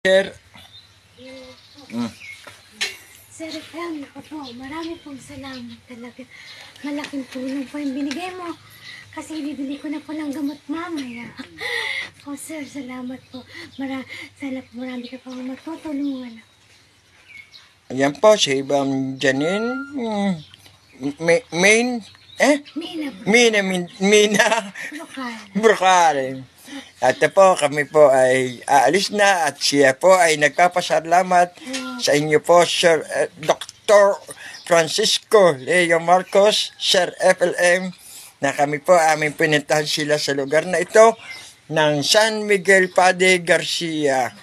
Sir. Sir Efraim, ako po, marami pong salamat talaga. Malaking tulong po yung binigay mo. Kasi bibili ko na po ng gamot mamaya. Oh, sir, salamat po. Sana po marami ka pang matutulungan. Ayan po, si Ma'am Janine. Mina. Brokal. At po, kami po ay aalis na at siya po ay nagpapasalamat sa inyo po, Sir Dr. Francisco Leo Marcos, Sir FLM, na kami po aming pinuntahan sila sa lugar na ito ng San Miguel Pade Garcia.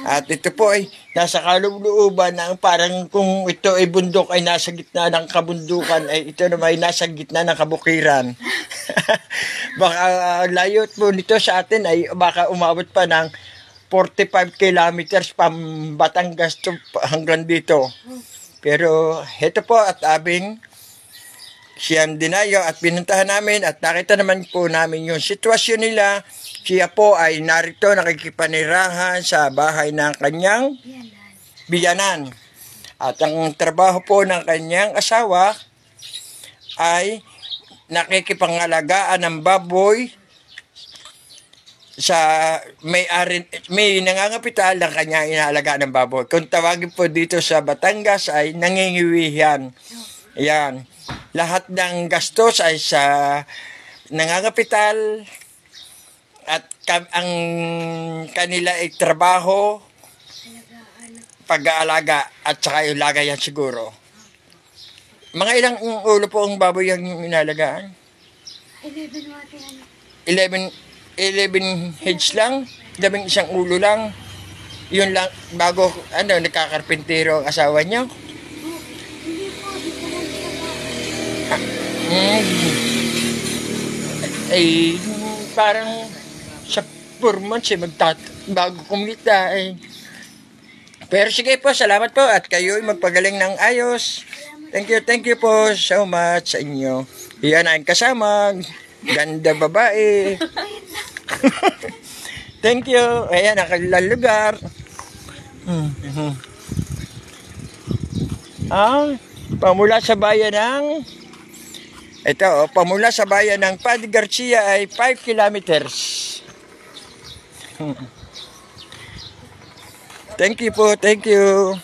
At ito po ay nasa kalooban ng parang kung ito ay bundok ay nasa gitna ng kabundukan, ay ito naman ay nasa gitna ng kabukiran. Baka layo po nito sa atin ay baka umabot pa ng 45 kilometers pa Batangas to hanggang dito. Pero ito po at abing siyang dinayo at pinuntahan namin at nakita naman po namin yung sitwasyon nila. Siya po ay narito nakikipanirahan sa bahay ng kanyang biyanan. At ang trabaho po ng kanyang asawa ay nakikipangalagaan ng baboy sa may nangangapital ng kanyang inaalagaan ng baboy. Kung tawagin po dito sa Batangas ay nangingiwihan. Ayan. Lahat ng gastos ay sa nangangapital at ang kanila ay trabaho, pag-aalaga at saka yung lagayan siguro. Mga ilang ulo po ang baboy yung inalagaan? 11 heads lang? 11 isang ulo lang? Yun lang, bago nagkakarpintero ang asawa niyo? Ay, parang sa 4 months bago kumita eh. Pero sige po, salamat po at kayo magpagaling ng ayos. Thank you po so much sa inyo. Iyan ang kasama, ganda babae. Thank you. Ayan ang kanilang lugar. Pamula sa bayan ng pamula sa bayan ng Pade Garcia ay 5 kilometers. Thank you po, thank you.